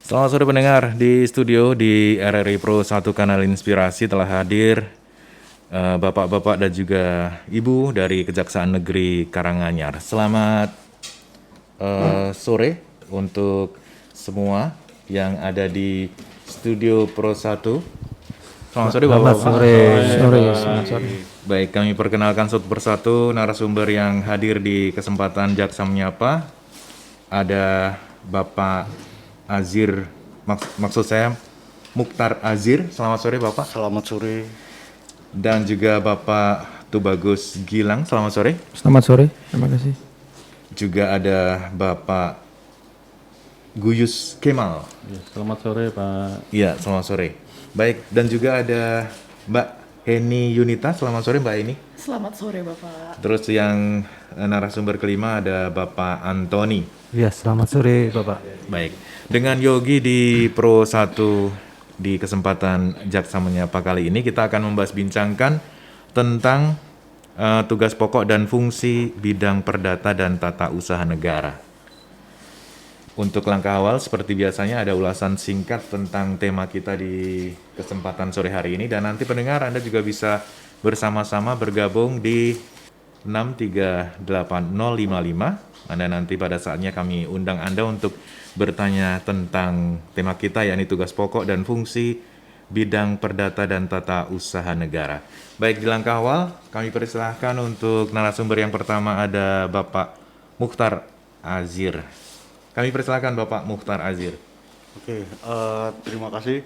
Selamat sore pendengar, di studio di RRI Pro 1 Kanal Inspirasi telah hadir bapak-bapak dan juga ibu dari Kejaksaan Negeri Karanganyar. Selamat sore untuk semua yang ada di studio Pro 1. Selamat sore bapak-bapak. Selamat sore. Baik, kami perkenalkan satu persatu narasumber yang hadir di kesempatan Jaksa Menyapa. Ada Bapak Azir, maksud saya Mukhtar Azir. Selamat sore Bapak. Selamat sore. Dan juga Bapak Tubagus Gilang. Selamat sore. Selamat sore, terima kasih. Juga ada Bapak Guyus Kemal. Ya, selamat sore Pak. Iya, selamat sore. Baik, dan juga ada Mbak Heni Yunita. Selamat sore Mbak Heni. Selamat sore Bapak. Terus yang narasumber kelima ada Bapak Antoni. Ya, selamat sore Bapak. Baik, dengan Yogi di Pro 1 di kesempatan Jaksa Menyapa kali ini kita akan bincangkan tentang tugas pokok dan fungsi bidang perdata dan tata usaha negara. Untuk langkah awal seperti biasanya ada ulasan singkat tentang tema kita di kesempatan sore hari ini, dan nanti pendengar Anda juga bisa bersama-sama bergabung di 6380055. Anda nanti pada saatnya kami undang Anda untuk bertanya tentang tema kita, yakni tugas pokok dan fungsi bidang perdata dan tata usaha negara. Baik, di langkah awal kami persilahkan untuk narasumber yang pertama ada Bapak Mukhtar Azir. Kami persilahkan Bapak Mukhtar Azir. Oke, terima kasih.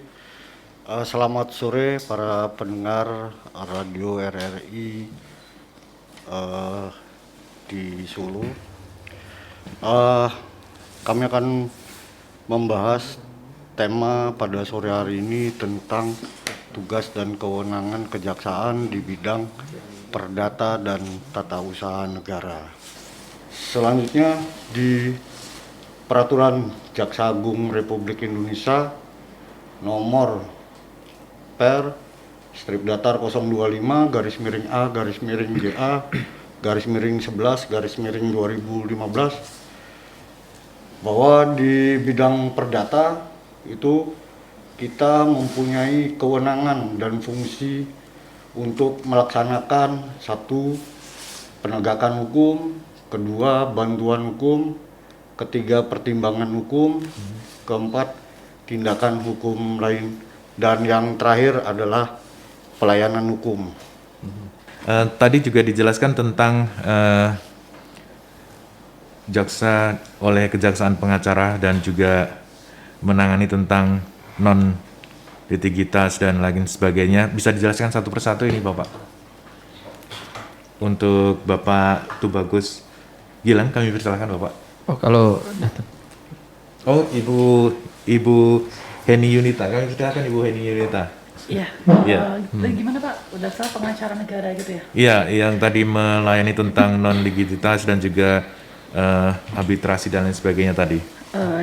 Selamat sore para pendengar radio RRI di Solo. Kami akan membahas tema pada sore hari ini tentang tugas dan kewenangan kejaksaan di bidang perdata dan tata usaha negara. Selanjutnya di Peraturan Jaksa Agung Republik Indonesia nomor per strip datar 025-GA-GA-11-2015 bahwa di bidang perdata itu kita mempunyai kewenangan dan fungsi untuk melaksanakan satu, penegakan hukum, kedua, bantuan hukum, ketiga, pertimbangan hukum, keempat, tindakan hukum lain, dan yang terakhir adalah pelayanan hukum. Tadi juga dijelaskan tentang jaksa oleh kejaksaan pengacara dan juga menangani tentang non litigitas dan lain sebagainya. Bisa dijelaskan satu persatu ini Bapak? Untuk Bapak Tubagus Gilang kami persilakan Bapak. Oh, kalau datang. Oh, Ibu Heni Yunita. Kami persilakan Ibu Heni Yunita. Iya. Iya. Gimana Pak? Udah salah pengacara negara gitu ya? Iya, yang tadi melayani tentang non litigitas dan juga arbitrasi dan lain sebagainya tadi.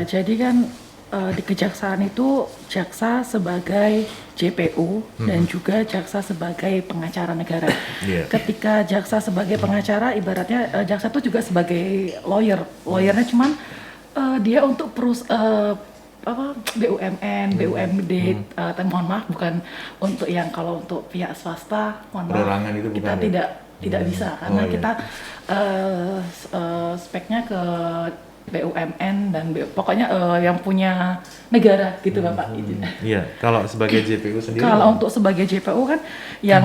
Jadi kan di kejaksaan itu jaksa sebagai JPU dan juga jaksa sebagai pengacara negara. Yeah. Ketika jaksa sebagai pengacara, ibaratnya jaksa itu juga sebagai lawyer. Lawyernya cuman dia untuk BUMN, BUMD, mohon maaf bukan untuk yang kalau untuk pihak swasta, mohon maaf, Perorangan itu bukan kita ya? tidak bisa karena iya. kita speknya ke BUMN dan pokoknya yang punya negara gitu Bapak. Iya, kalau sebagai JPU sendiri. Kalau untuk sebagai JPU kan yang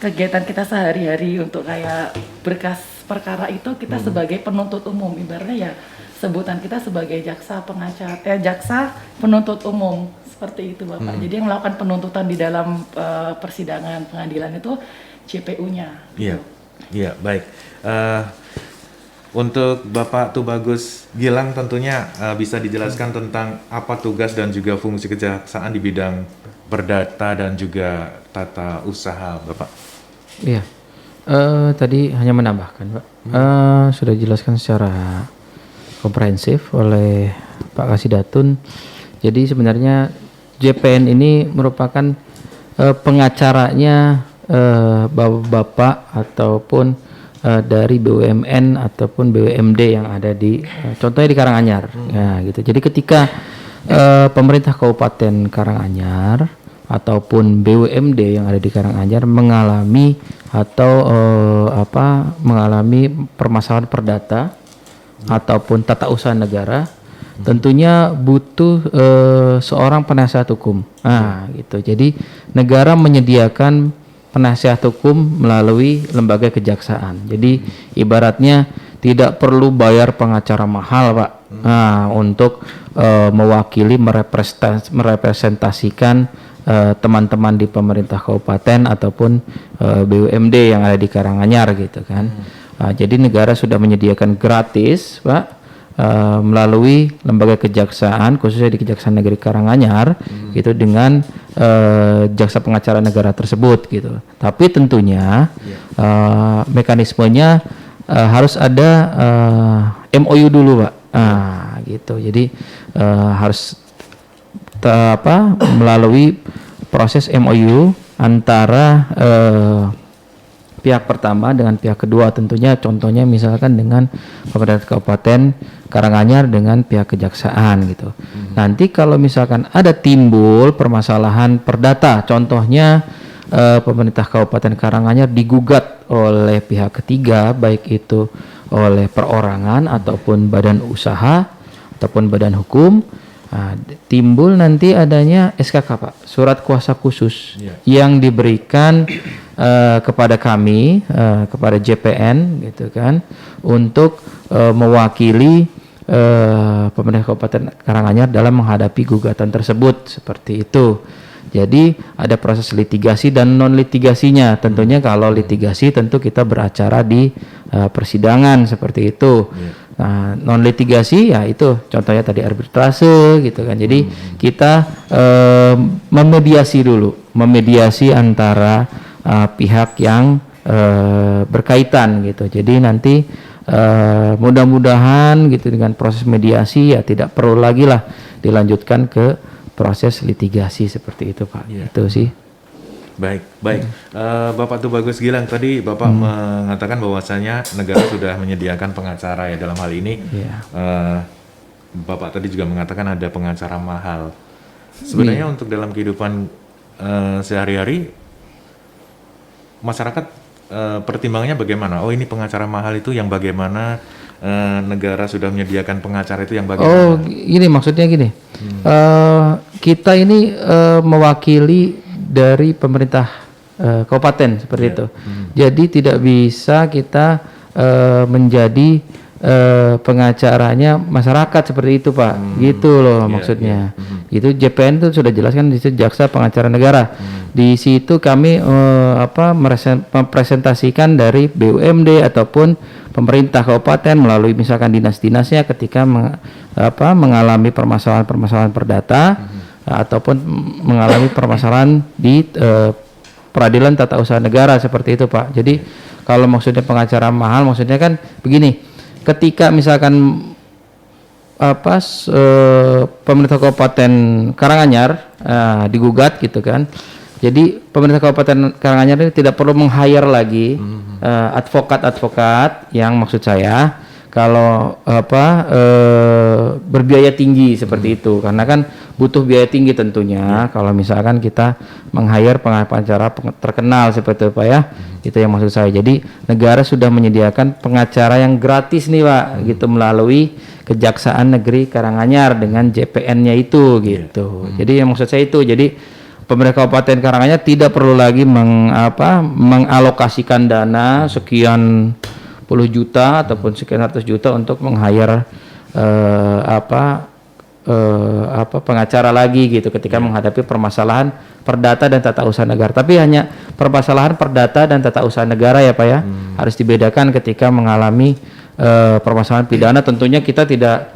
kegiatan kita sehari-hari untuk kayak berkas perkara itu kita sebagai penuntut umum, ibaratnya ya sebutan kita sebagai jaksa pengacara, jaksa penuntut umum seperti itu Bapak. Jadi yang melakukan penuntutan di dalam persidangan pengadilan itu JPU-nya. Iya, iya baik. Untuk Bapak Tubagus Gilang tentunya bisa dijelaskan tentang apa tugas dan juga fungsi kejaksaan di bidang perdata dan juga tata usaha Bapak. Iya. Tadi hanya menambahkan Pak. Sudah dijelaskan secara komprehensif oleh Pak Kasidatun. Jadi sebenarnya JPN ini merupakan pengacaranya bapak ataupun dari BUMN ataupun BUMD yang ada di contohnya di Karanganyar. Ya gitu. Jadi ketika pemerintah Kabupaten Karanganyar ataupun BUMD yang ada di Karanganyar mengalami atau mengalami permasalahan perdata ataupun tata usaha negara, tentunya butuh seorang penasihat hukum. Nah, gitu. Jadi negara menyediakan penasihat hukum melalui lembaga kejaksaan. Jadi ibaratnya tidak perlu bayar pengacara mahal, Pak. Nah, untuk mewakili merepresentasikan teman-teman di pemerintah kabupaten ataupun BUMD yang ada di Karanganyar gitu kan. Jadi negara sudah menyediakan gratis, Pak, melalui lembaga kejaksaan, khususnya di Kejaksaan Negeri Karanganyar, gitu, dengan jaksa pengacara negara tersebut gitu. Tapi tentunya mekanismenya harus ada MOU dulu, Pak. Gitu. Jadi harus melalui proses MOU antara pihak pertama dengan pihak kedua, tentunya contohnya misalkan dengan pemerintah Kabupaten Karanganyar dengan pihak kejaksaan gitu. Nanti kalau misalkan ada timbul permasalahan perdata, contohnya pemerintah Kabupaten Karanganyar digugat oleh pihak ketiga, baik itu oleh perorangan ataupun badan usaha ataupun badan hukum, timbul nanti adanya SKK, Pak, surat kuasa khusus yang diberikan kepada kami, kepada JPN gitu kan, untuk mewakili pemerintah Kabupaten Karanganyar dalam menghadapi gugatan tersebut, seperti itu. Jadi ada proses litigasi dan non litigasinya. Tentunya kalau litigasi tentu kita beracara di persidangan seperti itu. Nah, non litigasi ya itu contohnya tadi arbitrase gitu kan. Jadi kita memediasi dulu, memediasi antara pihak yang berkaitan gitu. Jadi nanti mudah-mudahan gitu dengan proses mediasi ya tidak perlu lagi lah dilanjutkan ke proses litigasi seperti itu, Pak. Itu sih. Baik. Bapak Tubagus Gilang, tadi Bapak mengatakan bahwasanya negara sudah menyediakan pengacara ya dalam hal ini. Bapak tadi juga mengatakan ada pengacara mahal. Sebenarnya untuk dalam kehidupan sehari-hari masyarakat pertimbangannya bagaimana? Oh, ini pengacara mahal itu yang bagaimana, negara sudah menyediakan pengacara itu yang bagaimana? Oh, gini maksudnya gini. Kita ini mewakili dari pemerintah kabupaten seperti itu. Jadi tidak bisa kita menjadi pengacaranya masyarakat seperti itu, Pak. Gitu loh maksudnya. Itu JPN itu sudah jelaskan di situ, jaksa pengacara negara. Di situ kami mempresentasikan dari BUMD ataupun pemerintah kabupaten melalui misalkan dinas-dinasnya ketika mengalami permasalahan perdata ataupun mengalami permasalahan di peradilan tata usaha negara seperti itu, Pak. Jadi kalau maksudnya pengacara mahal, maksudnya kan begini, ketika misalkan pemerintah Kabupaten Karanganyar digugat gitu kan. Jadi pemerintah Kabupaten Karanganyar ini tidak perlu meng-hire lagi advokat yang maksud saya kalau berbiaya tinggi seperti itu, karena kan butuh biaya tinggi tentunya kalau misalkan kita meng-hire pengacara terkenal seperti itu, Pak ya. Itu yang maksud saya. Jadi negara sudah menyediakan pengacara yang gratis nih, Pak, gitu, melalui Kejaksaan Negeri Karanganyar dengan JPN-nya itu gitu. Jadi yang maksud saya itu, jadi pemerintah Kabupaten Karanganyar tidak perlu lagi mengalokasikan dana sekian puluh juta ataupun sekian ratus juta untuk meng-hire pengacara lagi gitu ketika menghadapi permasalahan perdata dan tata usaha negara. Tapi hanya permasalahan perdata dan tata usaha negara ya, Pak ya. Harus dibedakan ketika mengalami permasalahan pidana, tentunya kita tidak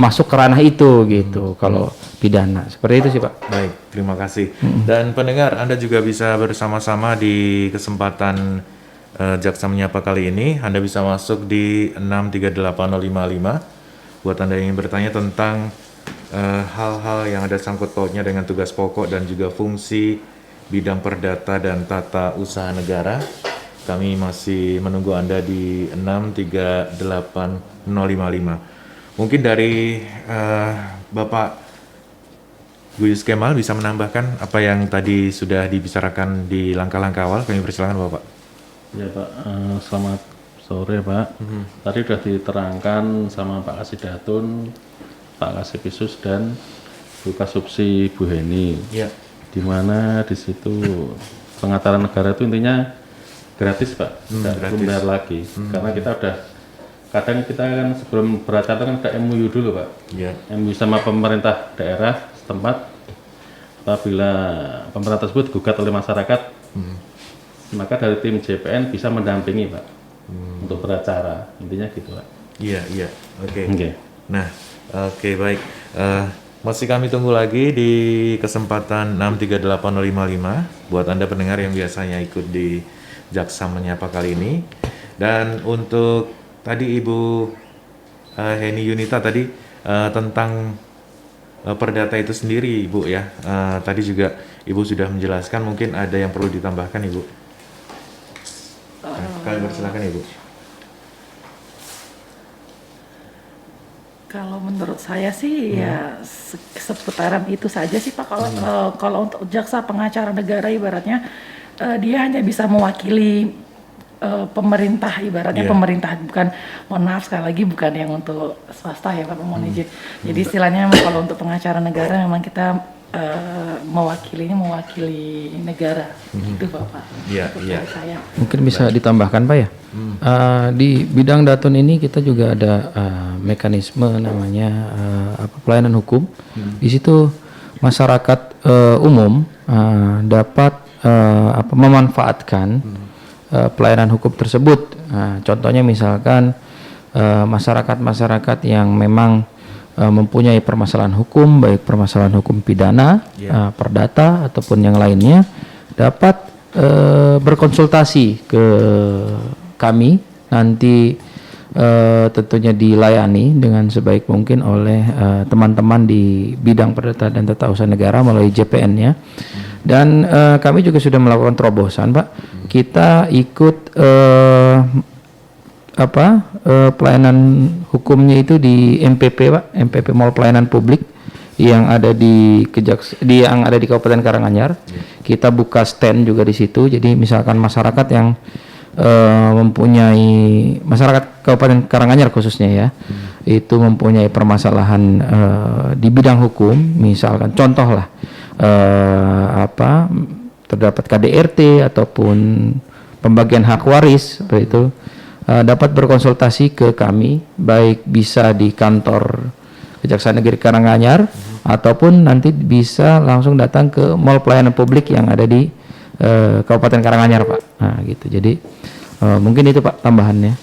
masuk ke ranah itu gitu. Kalau pidana seperti itu sih, Pak. Baik, terima kasih. Dan pendengar, Anda juga bisa bersama-sama di kesempatan Jaksa Menyapa kali ini. Anda bisa masuk di 6380555 buat Anda yang ingin bertanya tentang hal-hal yang ada sangkut pautnya dengan tugas pokok dan juga fungsi bidang perdata dan tata usaha negara. Kami masih menunggu Anda di 6380555. Mungkin dari Bapak Guyus Kemal bisa menambahkan apa yang tadi sudah dibicarakan di langkah-langkah awal. Kami persilakan Bapak. Ya Pak, selamat sore Pak. Tadi sudah diterangkan sama Pak Kasidatun, Pak Kasipisus dan Bu Kasubsi Bu Heni. Ya. Di mana di situ pengantaran negara itu intinya gratis Pak, tidak perlu gratis. bayar lagi. Karena kita udah kadang kita kan sebelum beracara kan ada MOU dulu Pak. Ya. MOU sama pemerintah daerah setempat. Apabila pemerintah tersebut gugat oleh masyarakat, maka dari tim JPN bisa mendampingi Pak untuk beracara. Intinya gitu Pak. Iya, iya. Oke. Oke. Nah, oke baik. Masih kami tunggu lagi di kesempatan 638055 buat Anda pendengar yang biasanya ikut di Jaksa Menyapa kali ini. Dan untuk tadi Ibu Heni Yunita tadi tentang perdata itu sendiri Ibu ya. Tadi juga Ibu sudah menjelaskan, mungkin ada yang perlu ditambahkan Ibu. Kami persilakan Ibu. Kalau menurut saya sih ya seputaran itu saja sih Pak. Kalau untuk jaksa pengacara negara ibaratnya dia hanya bisa mewakili pemerintah, ibaratnya pemerintah, bukan, mohon maaf sekali lagi, bukan yang untuk swasta ya Pak, mohon izin. Jadi istilahnya kalau untuk pengacara negara memang kita mewakili negara gitu Bapak. Iya, iya. Saya. Mungkin bisa ditambahkan Pak ya. Di bidang Datun ini kita juga ada mekanisme namanya pelayanan hukum. Di situ masyarakat umum dapat memanfaatkan pelayanan hukum tersebut. Contohnya misalkan masyarakat-masyarakat yang memang mempunyai permasalahan hukum, baik permasalahan hukum pidana, perdata ataupun yang lainnya, dapat berkonsultasi ke kami, nanti tentunya dilayani dengan sebaik mungkin oleh teman-teman di bidang perdata dan tata usaha negara melalui JPN-nya. Dan kami juga sudah melakukan terobosan Pak. Kita ikut pelayanan hukumnya itu di MPP Pak, MPP Mall Pelayanan Publik yang ada di yang ada di Kabupaten Karanganyar. Kita buka stand juga di situ. Jadi misalkan masyarakat yang mempunyai, masyarakat Kabupaten Karanganyar khususnya ya, itu mempunyai permasalahan di bidang hukum, misalkan contoh lah terdapat KDRT ataupun pembagian hak waris seperti itu, dapat berkonsultasi ke kami, baik bisa di kantor Kejaksaan Negeri Karanganyar ataupun nanti bisa langsung datang ke Mall Pelayanan Publik yang ada di Kabupaten Karanganyar Pak. Nah gitu, jadi mungkin itu Pak tambahannya.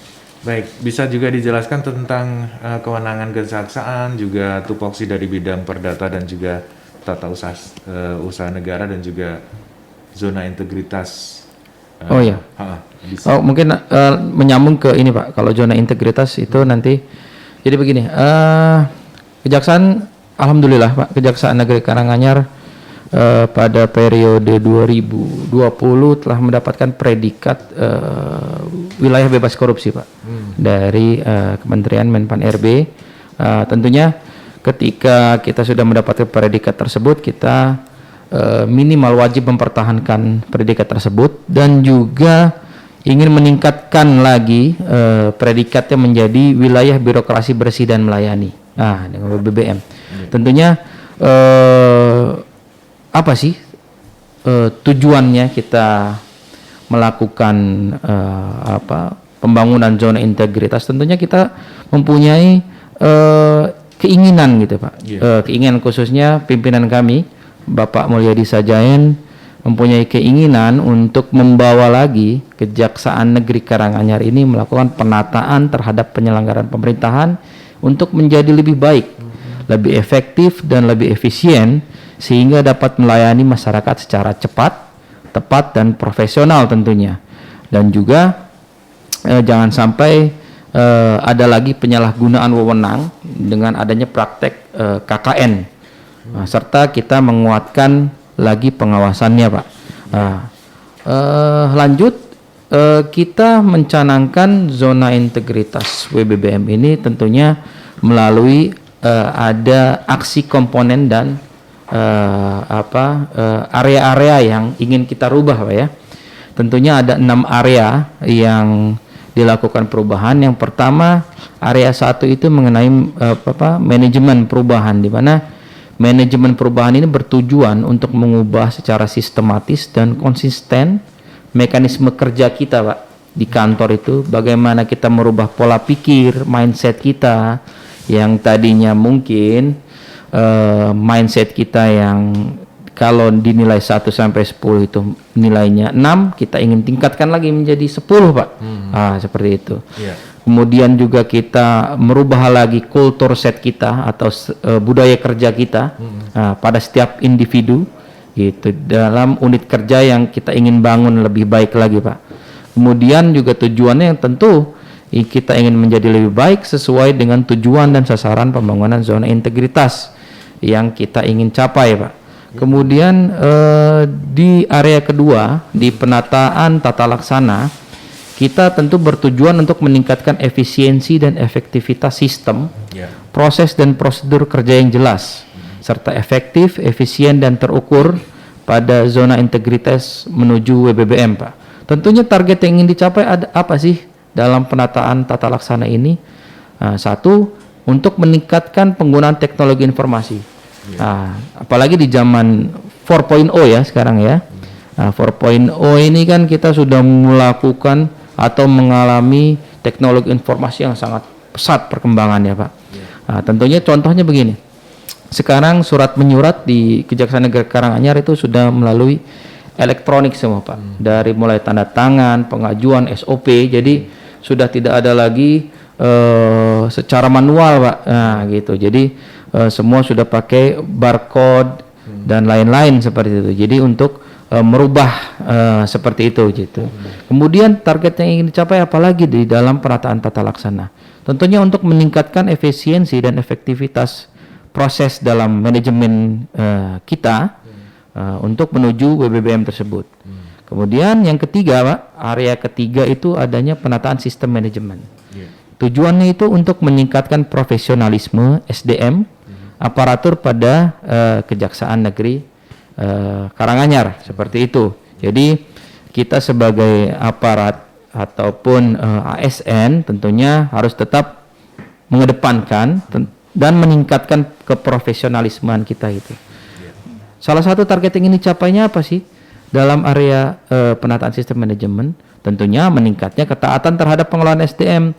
Baik, bisa juga dijelaskan tentang kewenangan kejaksaan, juga tupoksi dari bidang perdata dan juga tata usaha negara dan juga zona integritas. Oh ya. Oh mungkin menyambung ke ini Pak. Kalau zona integritas itu nanti, jadi begini, kejaksaan, alhamdulillah Pak, Kejaksaan Negeri Karanganyar pada periode 2020 telah mendapatkan predikat wilayah bebas korupsi Pak dari Kementerian Menpan RB. Tentunya ketika kita sudah mendapatkan predikat tersebut, kita minimal wajib mempertahankan predikat tersebut dan juga ingin meningkatkan lagi predikatnya menjadi wilayah birokrasi bersih dan melayani. Nah, dengan BBM. Tentunya apa sih tujuannya kita melakukan pembangunan zona integritas? Tentunya kita mempunyai keinginan gitu Pak. Keinginan khususnya pimpinan kami Bapak Mulyadi Sajaen mempunyai keinginan untuk membawa lagi Kejaksaan Negeri Karanganyar ini melakukan penataan terhadap penyelenggaraan pemerintahan untuk menjadi lebih baik, lebih efektif dan lebih efisien, sehingga dapat melayani masyarakat secara cepat, tepat dan profesional tentunya. Dan juga jangan sampai ada lagi penyalahgunaan wewenang dengan adanya praktek KKN. Serta kita menguatkan lagi pengawasannya Pak. Lanjut, kita mencanangkan zona integritas WBBM ini tentunya melalui ada aksi komponen dan area-area yang ingin kita rubah, Pak ya. Tentunya ada 6 area yang dilakukan perubahan. Yang pertama, area 1 itu mengenai manajemen perubahan, di mana manajemen perubahan ini bertujuan untuk mengubah secara sistematis dan konsisten mekanisme kerja kita, Pak, di kantor itu. Bagaimana kita merubah pola pikir, mindset kita yang tadinya mungkin mindset kita yang kalau dinilai 1 sampai 10 itu nilainya 6, kita ingin tingkatkan lagi menjadi 10, Pak. Seperti itu. Iya. Kemudian juga kita merubah lagi kultur set kita atau budaya kerja kita pada setiap individu gitu, dalam unit kerja yang kita ingin bangun lebih baik lagi, Pak. Kemudian juga tujuannya yang tentu kita ingin menjadi lebih baik sesuai dengan tujuan dan sasaran pembangunan zona integritas yang kita ingin capai, Pak. Kemudian di area kedua, di penataan tata laksana, kita tentu bertujuan untuk meningkatkan efisiensi dan efektivitas sistem, proses dan prosedur kerja yang jelas, serta efektif, efisien dan terukur pada zona integritas menuju WBBM, Pak. Tentunya target yang ingin dicapai ada apa sih dalam penataan tata laksana ini? Satu, untuk meningkatkan penggunaan teknologi informasi. Apalagi di zaman 4.0 ya sekarang ya. 4.0 ini kan kita sudah melakukan atau mengalami teknologi informasi yang sangat pesat perkembangannya, Pak. Tentunya contohnya begini. Sekarang surat menyurat di Kejaksaan Negeri Karanganyar itu sudah melalui elektronik semua, Pak. Dari mulai tanda tangan, pengajuan SOP, jadi sudah tidak ada lagi secara manual, Pak. Gitu. Jadi semua sudah pakai barcode dan lain-lain seperti itu. Jadi untuk merubah seperti itu gitu. Kemudian target yang ingin dicapai apalagi di dalam penataan tata laksana. Tentunya untuk meningkatkan efisiensi dan efektivitas proses dalam manajemen kita untuk menuju WBBM tersebut. Kemudian yang ketiga, Pak, area ketiga itu adanya penataan sistem manajemen. Tujuannya itu untuk meningkatkan profesionalisme SDM aparatur pada Kejaksaan Negeri Karanganyar, seperti itu. Jadi kita sebagai aparat ataupun ASN tentunya harus tetap mengedepankan dan meningkatkan keprofesionalismean kita itu. Salah satu target yang ingin dicapainya apa sih dalam area penataan sistem manajemen? Tentunya meningkatnya ketaatan terhadap pengelolaan SDM,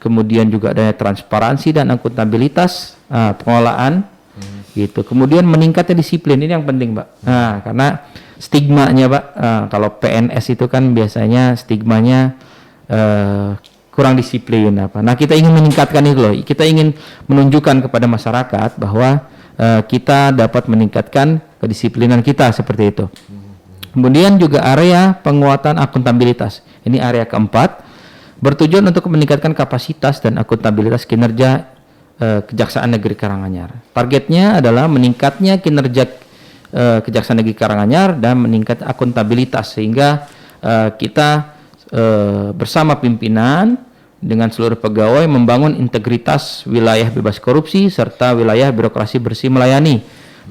kemudian juga adanya transparansi dan akuntabilitas pengelolaan gitu. Kemudian meningkatnya disiplin, ini yang penting, Pak. Karena stigmanya, Pak, kalau PNS itu kan biasanya stigmanya kurang disiplin apa. Nah, kita ingin meningkatkan itu loh. Kita ingin menunjukkan kepada masyarakat bahwa kita dapat meningkatkan kedisiplinan kita seperti itu. Kemudian juga area penguatan akuntabilitas. Ini area keempat, bertujuan untuk meningkatkan kapasitas dan akuntabilitas kinerja Kejaksaan Negeri Karanganyar. Targetnya adalah meningkatnya kinerja Kejaksaan Negeri Karanganyar dan meningkat akuntabilitas sehingga kita bersama pimpinan dengan seluruh pegawai membangun integritas wilayah bebas korupsi serta wilayah birokrasi bersih melayani.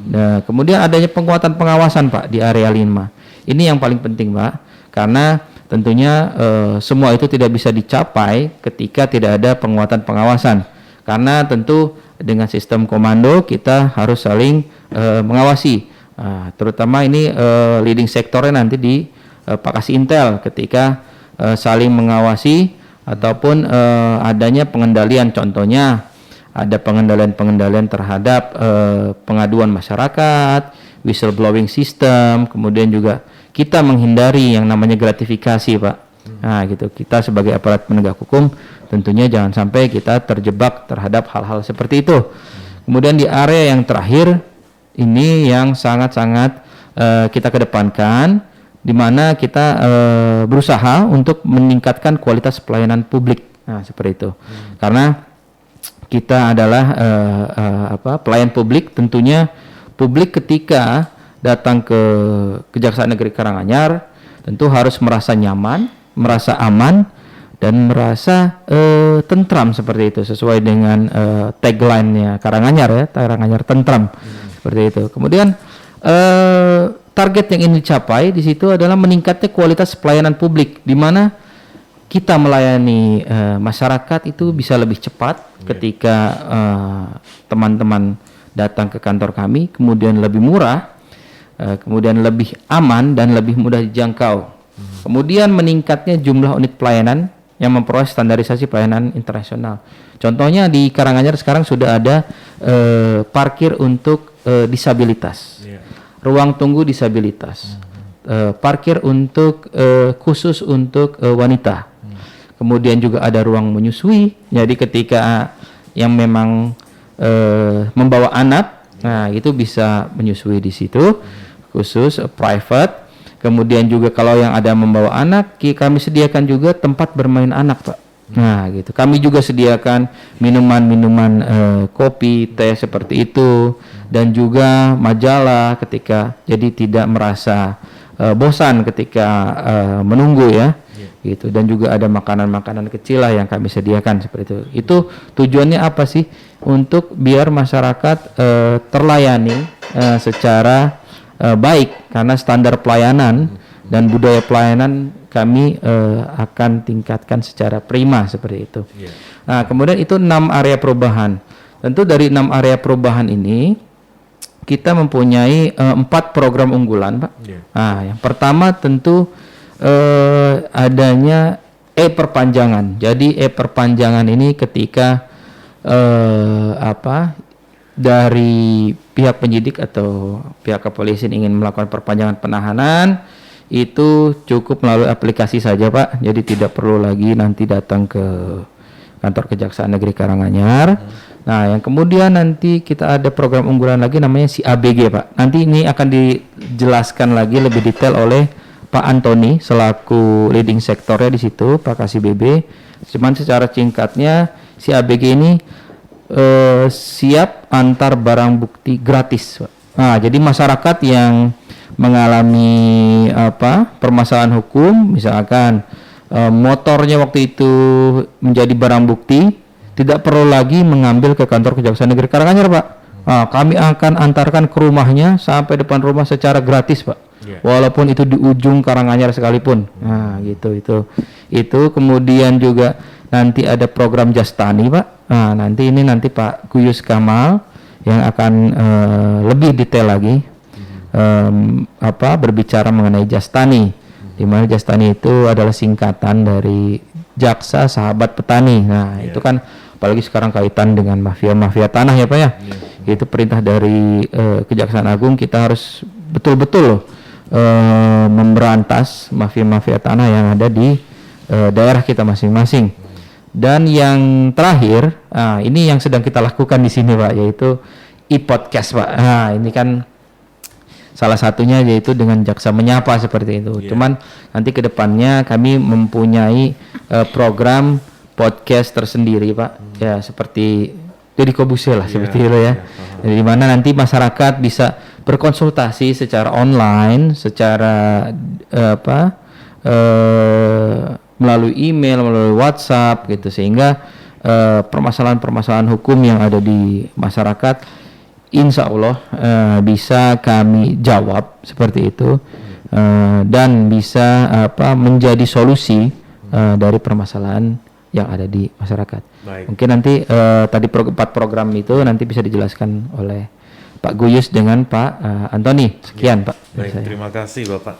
Nah, kemudian adanya penguatan pengawasan, Pak, di area 5. Ini yang paling penting, Pak, karena tentunya semua itu tidak bisa dicapai ketika tidak ada penguatan pengawasan. Karena tentu dengan sistem komando kita harus saling mengawasi, terutama ini leading sektornya nanti di Pakasi Intel ketika saling mengawasi ataupun adanya pengendalian, contohnya ada pengendalian terhadap pengaduan masyarakat, whistleblowing system, kemudian juga kita menghindari yang namanya gratifikasi, Pak. Nah, gitu. Kita sebagai aparat penegak hukum tentunya jangan sampai kita terjebak terhadap hal-hal seperti itu. Kemudian di area yang terakhir ini yang sangat-sangat kita kedepankan, di mana kita berusaha untuk meningkatkan kualitas pelayanan publik. Nah, seperti itu. Karena kita adalah pelayan publik, tentunya publik ketika datang ke Kejaksaan Negeri Karanganyar tentu harus merasa nyaman, merasa aman, dan merasa tentram seperti itu, sesuai dengan tagline-nya Karanganyar ya, Karanganyar tentram seperti itu. Kemudian target yang ingin dicapai di situ adalah meningkatnya kualitas pelayanan publik, di mana kita melayani masyarakat itu bisa lebih cepat ketika teman-teman datang ke kantor kami, kemudian lebih murah, kemudian lebih aman dan lebih mudah dijangkau. Kemudian meningkatnya jumlah unit pelayanan yang memperoleh standarisasi pelayanan internasional. Contohnya di Karanganyar sekarang sudah ada parkir untuk disabilitas, ruang tunggu disabilitas, parkir untuk khusus untuk wanita. Kemudian juga ada ruang menyusui. Jadi ketika yang memang membawa anak, nah itu bisa menyusui di situ, khusus private. Kemudian juga kalau yang ada membawa anak, kami sediakan juga tempat bermain anak, Pak. Nah, gitu. Kami juga sediakan minuman-minuman kopi, teh seperti itu, dan juga majalah ketika, jadi tidak merasa bosan ketika menunggu ya. Gitu. Dan juga ada makanan-makanan kecil lah yang kami sediakan seperti itu. Itu tujuannya apa sih? Untuk biar masyarakat terlayani secara baik, karena standar pelayanan dan budaya pelayanan kami akan tingkatkan secara prima seperti itu. Nah, kemudian itu 6 area perubahan. Tentu dari 6 area perubahan ini kita mempunyai 4 program unggulan, Pak. Nah, yang pertama tentu adanya perpanjangan. Jadi perpanjangan ini ketika dari pihak penyidik atau pihak kepolisian ingin melakukan perpanjangan penahanan, itu cukup melalui aplikasi saja, Pak. Jadi tidak perlu lagi nanti datang ke kantor Kejaksaan Negeri Karanganyar. Nah, yang kemudian nanti kita ada program unggulan lagi namanya si ABG, Pak. Nanti ini akan dijelaskan lagi lebih detail oleh Pak Antoni selaku leading sektornya di situ, Pak KCBB. Cuman secara singkatnya si ABG ini siap antar barang bukti gratis, Pak. Nah, jadi masyarakat yang mengalami permasalahan hukum, misalkan motornya waktu itu menjadi barang bukti, tidak perlu lagi mengambil ke kantor Kejaksaan Negeri Karanganyar, Pak. Nah, kami akan antarkan ke rumahnya sampai depan rumah secara gratis, Pak. Walaupun itu di ujung Karanganyar sekalipun. Nah, gitu itu kemudian juga nanti ada program Jastani, Pak. Nah, nanti Pak Guyus Kamal yang akan lebih detail lagi berbicara mengenai Jastani, di mana Jastani itu adalah singkatan dari Jaksa Sahabat Petani. Nah, itu kan apalagi sekarang kaitan dengan mafia tanah ya, Pak ya. Itu perintah dari Kejaksaan Agung, kita harus betul-betul memberantas mafia tanah yang ada di daerah kita masing-masing. Dan yang terakhir, ini yang sedang kita lakukan di sini, Pak, yaitu e-podcast, Pak. Nah, ini kan salah satunya yaitu dengan Jaksa Menyapa seperti itu. Cuman nanti ke depannya kami mempunyai program podcast tersendiri, Pak. Ya, seperti Deddy Kobuse lah, seperti itu ya. Di mana nanti masyarakat bisa berkonsultasi secara online, secara melalui email, melalui WhatsApp gitu, sehingga permasalahan-permasalahan hukum yang ada di masyarakat insya Allah bisa kami jawab seperti itu, dan bisa menjadi solusi dari permasalahan yang ada di masyarakat. Baik. Mungkin nanti tadi 4 program itu nanti bisa dijelaskan oleh Pak Guyus dengan Pak Antoni. Sekian, Pak. Baik, terima kasih Bapak.